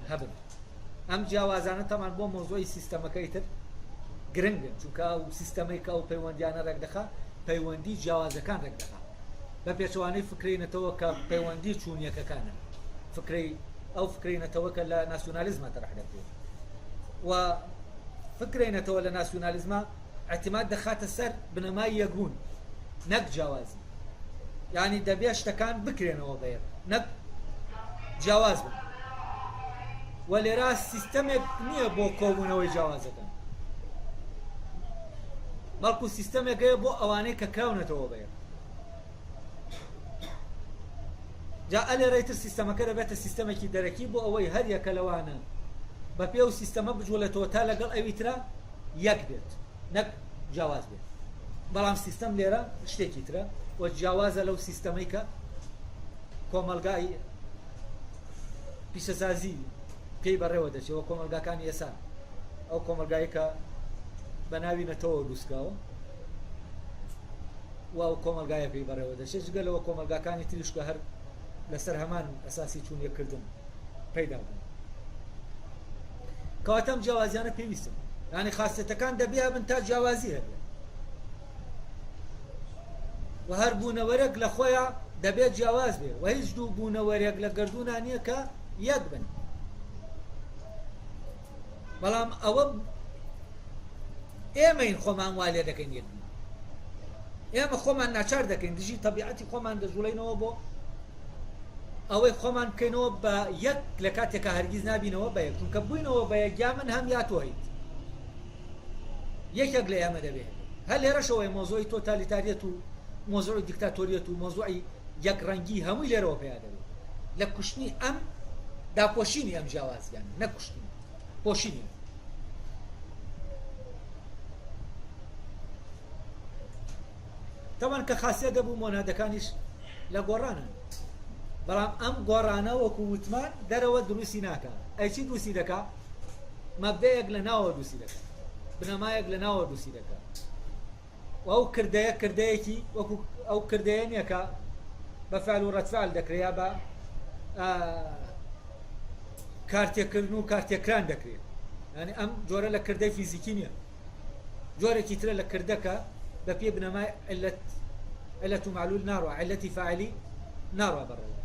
هەبن ئەم جیاوازانە تەمان بۆ مۆزۆی سیستەمەکەی تر گرنگن چونکە ئەو سیستەمەی کە ئەو پەیوەندیانە ڕێک دەخات پەیوەندی جیاوازەکان ڕێک دەخات بە پێچەوانەی فکرێنێتەوە کە پەیوەندی چوونیەکەکانە ئەو فکرێنێتەوە کە لە ناسیۆنالیزمە تەرح دەکرێت و فکرێنێتەوە لە ناسیۆنالیزمە اعتماد دەخاتە سەر بنەمای یەکبوون نەک جیاوازی یعنی دەبێ شتەکان بکرێنەوە بەیەک نەک جیاواز بن و لێرە سیستەمێک نییە بۆ کۆبوونەوەی جیاوازەکان بەڵکو سیستەمێکەیە بۆ ئەوانەی کە کراونەتەوە بەیەک جا ئەلێرەیتر سیستەمەکە دەبێتە سیستەمێکی دەرەکی بۆ ئەوەی هەر یەکە لەوانە بە پێ و سیستەمە بجوڵێتەوە تا لەگەڵ ئەوی ترە یەک بێت نەک جیاواز بێت بەڵام سیستەم لێرە شتێکی ترە و جیاوازە لەو سیستەمەی کە کۆمەلگای پیشەسازی پێی بەڕێوە دەچێەوە کۆمەلگاکانی ئێسا ئەو کۆمەلگایی کە بە ناوی نەتەوە دروستکراوە و ئەو کۆمەلگایە پێی بەڕێوە دەچێت جگەلەوە کۆمەلگاکانی تریش کە هەر لەسەر هەمان ئەساسی چوونیەکردن پەیدا بوون کەواتە ئەم جیاوازیانە پێویستن یعنی خاصیەتەکان دەبێ بن تا جیاوازی هەبێت و هەر بوونەوەرێک لە خۆیان دەبێت جیاواز بێ و هیچ دوو بوونەوەرێک لە گردوونا نییە کە یەک بن بەڵام ئەوە ئێمەین خۆمان وا لێ دەکەین یەک ئێمە خۆمان ناچار دەکەین دژی تەبیعەتی خۆمان دەژوڵێنەوە بۆ ئەوەی خۆمان بکەینەوە بە یەک لە کاتێکە هەرگیز نابینەوە بە یەک چونکە بووینەوە بە یەکیا من هەم یا تۆ هیت یەکێک لە ئێمە دەبێت هەر لێرەشەوەی مۆزۆی تۆتالیتاریەت و مۆزۆی دیکتاتۆریەت و مۆزۆی یەکڕەنگی هەمووی لێرەوە پێیا دەبێت لە کوشتنی ئەم داپۆشینی ئەم جیاوازیان نەکوشتنی پۆشینی تەوان کە خاصیت دەبوو مۆنادەکانیش لە گۆڕانن بەڵام ئەم گۆڕانە وەکو وتمان دەرەوە دروستی ناکات ئەیچی دروستی دەکات مەبدەیەک لە ناوە دروستی دەکات بنەمایەک لە ناوە دروستی دەکات و ئەو کردەیەکی وەکو ئەو کردەیە نییە کە بە فعل و ڕەتفعل دەکرێت بە کارتێکردن و کارتێکران دەکرێت یعنی ئەم جۆرە لە کردەی فیزیکی نییە جۆرێکی ترە لە کردەکە بە پێ بنەمای علەت و معلول ناڕوە علەتی فاعلی ناڕوا بەڕێوە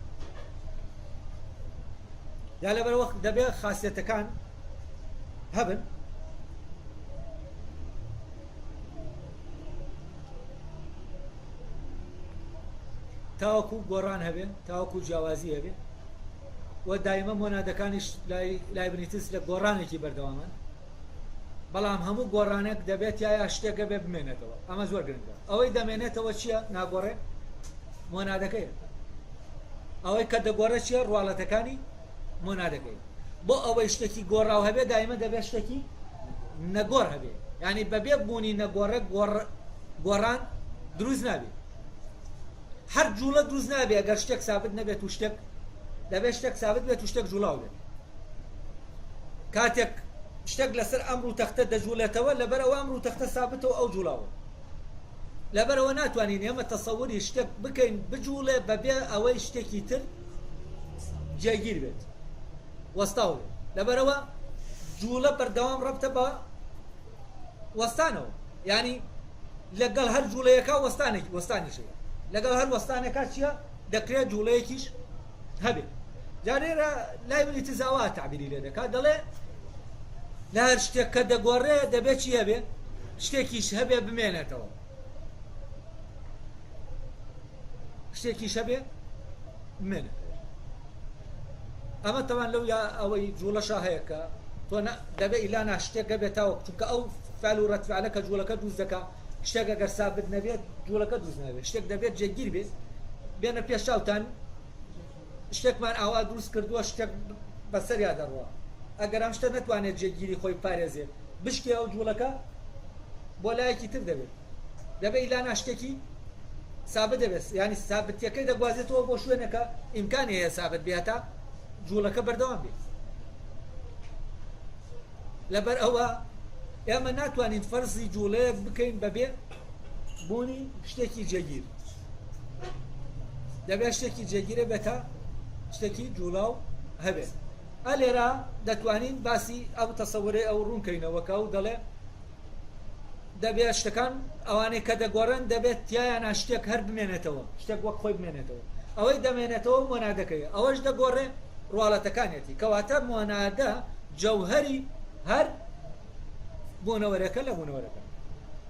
یا لەبەرەوە دەبێت خاسیەتەکان هەبن تاوەکو گۆڕان هەبێ تاوەکو جیاوازی هەبێ و دایمە مۆنادەکانیش لای بنیتس لە گۆڕانێکی بەردەوامن بەڵام هەموو گۆڕانێک دەبێت یا شتێکە بێ بمێنێتەوە ئەمە زۆر گرنگە ئەوەی دەمێنێتەوە چییە ناگۆڕێ مۆنادەکەیە ئەوەی کە دەگۆڕێت چییە ڕواڵەتەکانی مۆنادەکەی بۆ ئەوەی شتێکی گۆڕاو هەبێ دایمە دەبێت شتێکی نەگۆڕ هەبێ ینی بەبێ بوونی نەگۆڕێ گۆڕان دروست نابێت هەر جوڵە دروست نابێ ئەگەر شتێک سابت نەبێت و شتێک دەبێت شتێک سابت بێت و شتێک جوڵاو بێت کاتێک شتێک لەسەر ئەمر و تەختە دەجوڵێتەوە لەبەرەوە ئەمر و تەختە سابتەوە ئەو جوڵاوە لەبەرەوە ناتوانین ئێمە تەسەووری شتێک بکەین بجوڵێ بەبێ ئەوەی شتێکی تر جێگیر بێت وەستاو بێت لەبەرەوە جوڵە بەردەوام ڕەبتە بە وەستانەوە ینی لەگەڵ هەر جوڵەیەکە وەستانیشەیە لەگەڵ هەر وەستانێکا چییە دەکرێت جوڵەیەکیش هەبێت جارێرە لای بنی تزاوا تعبیری لێ دەکات دەڵێ لە هەر شتێک کە دەگۆڕێ دەبێت چی هەبێ شتێکیش هەبێ بمێنێتەوە شتێکیش هەبێ بمێنێت ئەمە تەوان لەو یا ئەوەی جوڵەشا هەیە کە تۆ دەبێت ئیلانا شتێک هەبێتەوە چونکە ئەو فعل و ڕەتفعلە کە جوڵەکە دروست دەکات شتێک ئەگەر سابت نەبێت جوڵەکە دروست نابێت شتێک دەبێت جێگیر بێت بێنە پێش چاوتان شتێکمان ئاوا دروست کردووە شتێک بەسەریا دەڕوە ئەگەر ئەم شتە نەتوانێت جێگیری خۆی پارێزێ بشکێ ئەو جوڵەکە بۆ لایەکی تر دەبێت ئیلانا شتێکی سابت دەبێت ینی سابتیەکەی دەگوازێتەوە بۆ شوێنەکە ئیمکانی هەیە سابت بێتە جوڵەکە بەردەوام بێت لەبەر ئەوە ئێمە ناتوانین فەرزی جوڵەیەک بکەین بەبێ بوونی شتێکی جێگیر دەبێت شتێکی جێگیرە بێتە شتێکی جوڵاو هەبێت ئەلێرا دەتوانین باسی ئەو تەسەوورەی ئەو ڕوونکەینەوەکە و دەڵێ دەبێت شتەکان ئەوانەی کە دەگۆڕن دەبێت تیایانە شتێک هەر بمێنێتەوە شتێک وەک خۆی بمێنێتەوە ئەوەی دەمێنێتەوە مۆنادەکەیە ئەوەش دەگۆڕێ ڕواڵەتەکانێتی کەواتە مۆنادە جەوهەری هەر بوونەوەرەکە لە بوونەوەرەکە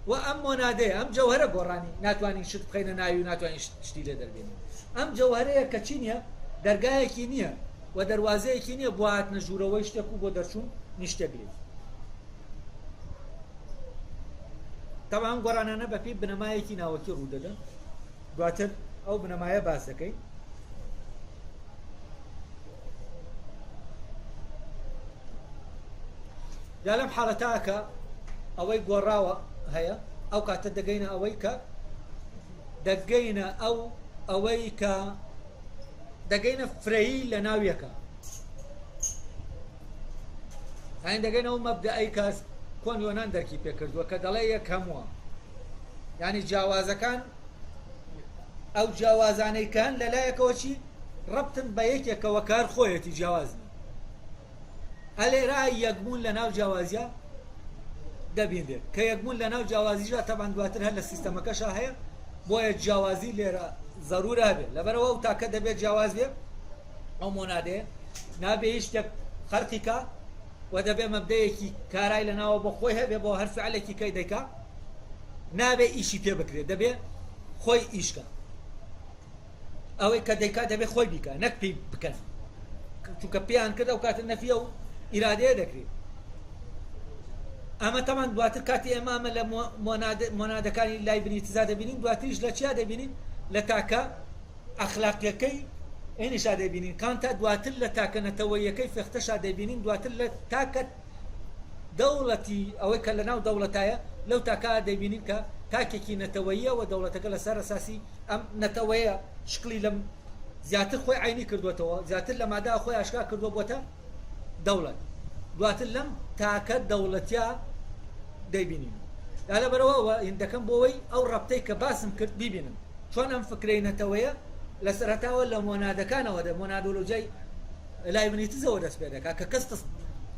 و ئەم مۆنادەیە ئەم جەوهەرە گۆڕانی ناتوانین شت بخەینە ناوی و ناتوانین شتی لێ دەربێنین ئەم جەوهەرەیە کە چی نییە دەرگایەکی نییە و دەواازەیەکی نییە بۆ هاتنە ژوورەوەی شتێک و بۆ دەرچوون نیشتەگرێت تەمام گۆڕانانە بەپی بنەمایەکی ناوەکی ڕوودەدەن دواتر ئەو بنەمایە باس دەکەین یا لەم حاڵەتاکە ئەوەی گۆڕاوە هەیە ئەو کاتە دەگەینە ئەوەی کە دەگەینە ئەوەی کە دەگەینە فرەیی لە ناویەکە هاین دەگەینە ئەو مەبدەئی کە کۆن یۆنان دەرکی پێکردووە کە دەڵێ یەک هەمووە ینی جیاوازەکان ئەو جیاوازانەی کەن لەلایەکەوە چی ڕەبتن بە یەکێکەوە کار خۆیەتی جیاوازن ئەلێرا یەکبوون لە ناو جیاوازیە دەبیندێت کە یەکبوون لە ناو جیاوازیژە تەبان دواتر هەر لە سیستەمەکەشە هەیە بۆیە جیاوازی لێرە ضرورە بێت لەبەرەوە ئەو تاکە دەبێت جیاواز بێ ئەو مۆنادەیە نابێ هیچ شتێک خەرقیکە و دەبێ مەبدەیەکی کارای لە ناوە بۆ خۆی هەبێ بۆ هەر فعلێکی کەی دەیکا نابێ ئیشی پێ بکرێت دەبێ خۆی ئیشکە ئەوەی کە دەیکا دەبێ خۆی بیکە نەک پێی بکەن چونکە پێیان کرد ئەو کاتە نەفیە و ئیرادەیە دەکرێت ئەمە تەمان دواتر کاتی ئێمامە لە مۆنادەکانی لای بنیتزا دەبینین دواتریش لە چیا دەبینین لە تاکە ئەخلاقیەکەی ئێنیشا دەبینین کانتا دواتر لە تاکە نەتەوەیەکەی فێختەشا دەبینین دواتر لە تاکە دەوڵەتی ئەوەی کە لە ناو دەوڵەتایە لەو تاکە دەبینین کە تاکێکی نەتەوەیە و دەوڵەتەکە لەسەر ئەساسی ئەم نەتەوەیە شکلی لەم زیاتر خۆی عینی کردوێتەوە زیاتر لە مادا خۆی ئاشکا کردووە بۆتە دەوڵەت دواتر لەم تاکە دەوڵەتیا دەیبینین یا لەبەرەوە هێندەکەم بۆەوەی ئەو ڕەبتەی کە باسم کرد بیبینن چۆن ئەم فکرەی نەتەوەیە لە سەرەتاوە لە مۆنادەکانەوە مۆنادۆلۆجیای لای بنیتزەوە دەست پێ دەکات کە کەس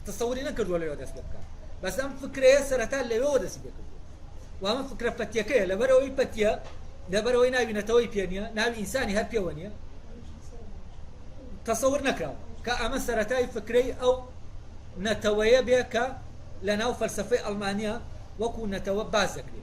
تەسەووری نەکردووە لەوێ دەست پێ بکات بەس ئەم فکرەیە سەرەتا لەوێەوە دەست پێ کردووە و ئەمە فکرە پەتیەکەیە لەبەرەوەی پەتیە لەبەرەوەی ناوی نەتەوەی پێ نییە ناوی ئینسانی هەر پێوە نییە تصور نكراو كأما سرتاي فكري أو نتويا بها لناو فلسفة ألمانيا وكو نتوى بازكري